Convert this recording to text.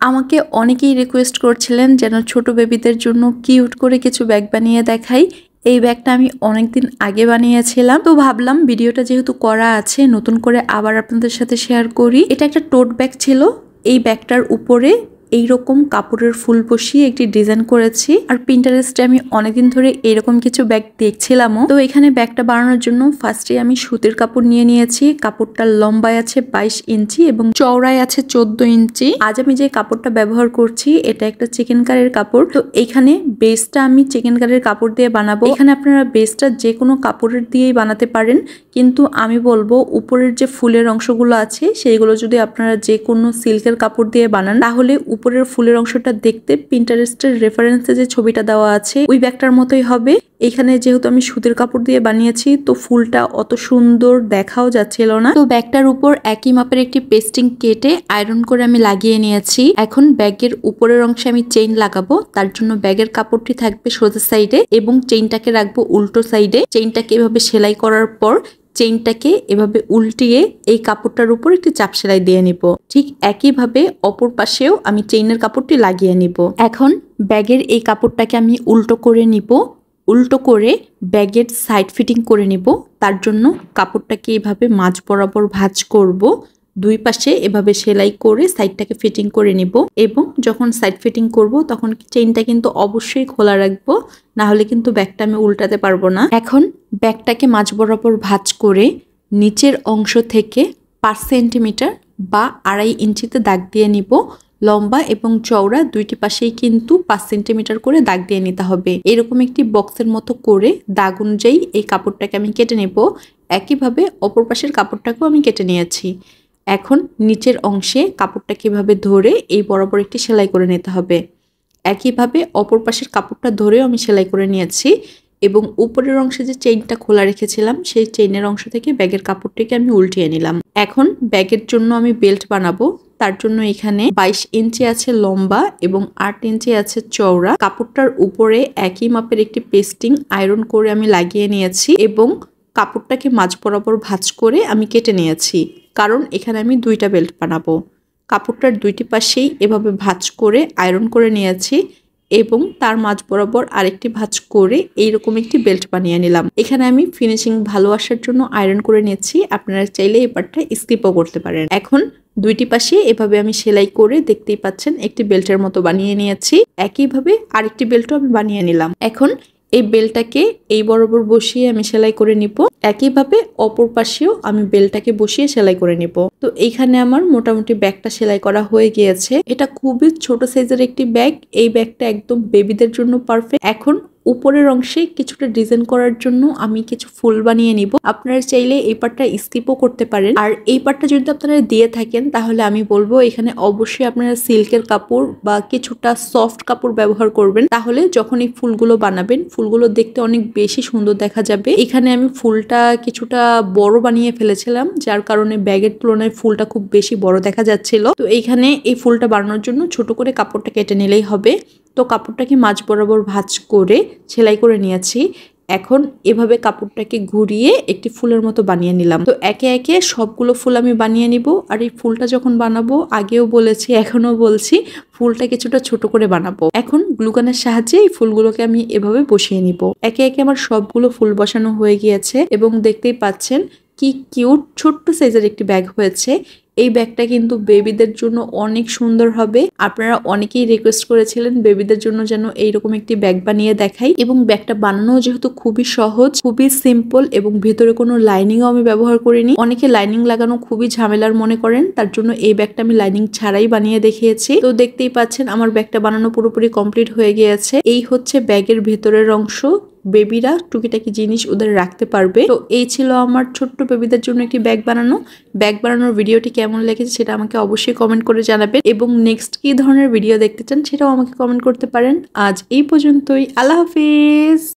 আমাকে অনেকেই রিকোয়েস্ট করছিলেন যেন ছোট বেবিদের জন্য কিউট করে কিছু ব্যাগ বানিয়ে দেখাই। এই ব্যাগটা আমি অনেকদিন আগে বানিয়েছিলাম, তো ভাবলাম ভিডিওটা যেহেতু করা আছে নতুন করে আবার আপনাদের সাথে শেয়ার করি। এটা একটা টোট ব্যাগ ছিল। এই ব্যাগটার উপরে এইরকম কাপড়ের ফুল বসিয়ে একটি ডিজাইন করেছি। আর পিন্টারেস্টে আমি অনেকদিন ধরে এরকম কিছু ব্যাগ দেখছিলামও। তো এখানে ব্যাগটা বানানোর জন্য ফার্স্টে আমি সুতির কাপড় নিয়ে নিয়েছি। কাপড়টা লম্বায় আছে 22 ইঞ্চি এবং চওড়ায় আছে 14 ইঞ্চি। আজ আমি যে কাপড়টা ব্যবহার করছি এটা একটা চিকেন কারের কাপড়। তো এখানে বেসটা আমি চিকেন কারের কাপড় দিয়ে বানাবো। এখানে আপনারা বেসটা যে কোনো কাপড়ের দিয়েই বানাতে পারেন, কিন্তু আমি বলবো উপরের যে ফুলের অংশগুলো আছে সেইগুলো যদি আপনারা যে কোনো সিল্কের কাপড় দিয়ে বানান তাহলে উপরের ফুলের অংশটা দেখতে পিন্টারেস্টের রেফারেন্সে যে ছবিটা দেওয়া আছে ওই ব্যাগটার মতোই হবে। এখানে যেহেতু আমি সুতির কাপড় দিয়ে বানিয়েছি তো ফুলটা অত সুন্দর দেখাও যাচ্ছিল না। তো ব্যাগটার উপর একই মাপের একটি পেস্টিং কেটে আয়রন করে আমি লাগিয়ে নিয়েছি। এখন ব্যাগের উপরের অংশে আমি চেইন লাগাবো। তার জন্য ব্যাগের কাপড়টি থাকবে সোজা সাইডে এবং চেইনটাকে রাখবো উল্টো সাইডে। চেইনটাকে এভাবে সেলাই করার পর চেইনটাকে এভাবে উল্টিয়ে এই কাপড়টার উপর একটি চাপ সেলাই দিয়ে নিব। ঠিক একইভাবে অপর পাশেও আমি চেইনের কাপড়টি লাগিয়ে নিব। এখন ব্যাগের এই কাপড়টাকে আমি উল্টো করে নিব। উল্টো করে ব্যাগের সাইড ফিটিং করে নিব। তার জন্য কাপড়টাকে এভাবে মাঝ বরাবর ভাঁজ করব। দুই পাশে এভাবে সেলাই করে সাইডটাকে ফিটিং করে নিব এবং যখন সাইড ফিটিং করব তখন চেইনটা কিন্তু অবশ্যই খোলা রাখবো, না হলে কিন্তু ব্যাগটা আমি উল্টাতে পারবো না। এখন ব্যাগটাকে মাঝ বরাবর ভাঁজ করে নিচের অংশ থেকে 5 সেন্টিমিটার বা 2.5 ইঞ্চিতে দাগ দিয়ে নিব। লম্বা এবং চওড়া দুইটি পাশেই কিন্তু 5 সেন্টিমিটার করে দাগ দিয়ে নিতে হবে। এরকম একটি বক্সের মতো করে দাগ অনুযায়ী এই কাপড়টাকে আমি কেটে নেব। একইভাবে অপর পাশের কাপড়টাকেও আমি কেটে নিয়েছি। এখন নিচের অংশে কাপড়টা কিভাবে ধরে এই বরাবর একটি সেলাই করে নিতে হবে। একইভাবে অপর পাশের কাপড়টা ধরেও আমি সেলাই করে নিয়েছি এবং উপরের অংশে যে চেইনটা খোলা রেখেছিলাম সেই চেইনের অংশ থেকে ব্যাগের কাপড়টিকে আমি উল্টিয়ে নিলাম। এখন ব্যাগের জন্য আমি বেল্ট বানাবো। তার জন্য এখানে 22 ইঞ্চি আছে লম্বা এবং 8 ইঞ্চি আছে চওড়া। কাপড়টার উপরে একই মাপের একটি পেস্টিং আয়রন করে আমি লাগিয়ে নিয়েছি এবং কাপড়টাকে মাঝ বরাবর ভাঁজ করে আমি কেটে নিয়েছি, কারণ এখানে আমি দুইটা বেল্ট বানাবো। কাপড়টার দুইটি পাশেই এভাবে ভাঁজ করে আয়রন করে নিয়েছি এবং তার মাঝ বরাবর আরেকটি ভাঁজ করে এইরকম একটি বেল্ট বানিয়ে নিলাম। এখানে আমি ফিনিশিং ভালো আসার জন্য আয়রন করে নিয়েছি। আপনারা চাইলে এই পার্টটা স্কিপও করতে পারেন। এখন দুইটি পাশে এভাবে আমি সেলাই করে দেখতেই পাচ্ছেন একটি বেল্টের মতো বানিয়ে নিয়েছি। একইভাবে আরেকটি বেল্টও আমি বানিয়ে নিলাম। এখন এই বেলটাকে এই বরাবর বসিয়ে আমি সেলাই করে নিব। একইভাবে অপর পাশেও আমি বেলটাকে বসিয়ে সেলাই করে নিব। তো এইখানে আমার মোটামুটি ব্যাগটা সেলাই করা হয়ে গিয়েছে। এটা খুবই ছোট সাইজের একটি ব্যাগ। এই ব্যাগটা একদম বেবিদের জন্য পারফেক্ট। এখন উপরের অংশে কিছুটা ডিজাইন করার জন্য আমি কিছু ফুল বানিয়ে নিব। আপনারা চাইলে এই পার্টটা স্কিপও করতে পারেন। আর এই পার্টটা যদি আপনারা দিয়ে থাকেন তাহলে আমি বলবো এখানে অবশ্যই আপনারা সিল্কের কাপড় বা কিছুটা সফট কাপড় ব্যবহার করবেন। তাহলে যখন এই ফুলগুলো বানাবেন ফুলগুলো দেখতে অনেক বেশি সুন্দর দেখা যাবে। এখানে আমি ফুলটা কিছুটা বড় বানিয়ে ফেলেছিলাম, যার কারণে ব্যাগের তুলনায় ফুলটা খুব বেশি বড় দেখা যাচ্ছিল। তো এইখানে এই ফুলটা বানানোর জন্য ছোট করে কাপড়টা কেটে নিলেই হবে। তো কাপড়টাকে মাঝ বরাবর ভাঁজ করে সেলাই করে নিয়েছি। এখন এভাবে কাপড়টাকে ঘুরিয়ে একটি ফুলের মতো বানিয়ে নিলাম। তো একে একে সবগুলো ফুল আমি বানিয়ে নিব। আর এই ফুলটা যখন বানাবো আগেও বলেছি এখনো বলছি ফুলটা কিছুটা ছোট করে বানাবো। এখন গ্লুগানের সাহায্যে এই ফুলগুলোকে আমি এভাবে বসিয়ে নিব। একে একে আমার সবগুলো ফুল বসানো হয়ে গিয়েছে এবং দেখতেই পাচ্ছেন কি কিউট ছোট্ট সাইজের একটি ব্যাগ হয়েছে। এই ব্যাগটা কিন্তু বেবিদের জন্য অনেক সুন্দর হবে। আপনারা অনেকেই রিকোয়েস্ট করেছিলেন বেবিদের জন্য যেন এইরকম একটি ব্যাগ বানিয়ে দেখাই, এবং ব্যাগটা বানানো যেহেতু খুবই সহজ, খুবই সিম্পল এবং ভিতরে কোনো লাইনিংও আমি ব্যবহার করিনি। অনেকে লাইনিং লাগানো খুবই ঝামেলার মনে করেন, তার জন্য এই ব্যাগটা আমি লাইনিং ছাড়াই বানিয়ে দেখিয়েছি। তো দেখতেই পাচ্ছেন আমার ব্যাগটা বানানো পুরোপুরি কমপ্লিট হয়ে গিয়েছে। এই হচ্ছে ব্যাগের ভেতরের অংশ। বেবিরা টুকিটাকি জিনিস ওদের রাখতে পারবে। তো এই ছিল আমার ছোট্ট বেবিদের জন্য একটি ব্যাগ বানানো। ব্যাগ বানানোর ভিডিওটি কেমন লেগেছে সেটা আমাকে অবশ্যই কমেন্ট করে জানাবেন, এবং নেক্সট কি ধরনের ভিডিও দেখতে চান সেটাও আমাকে কমেন্ট করতে পারেন। আজ এই পর্যন্তই। আল্লাহ হাফিজ।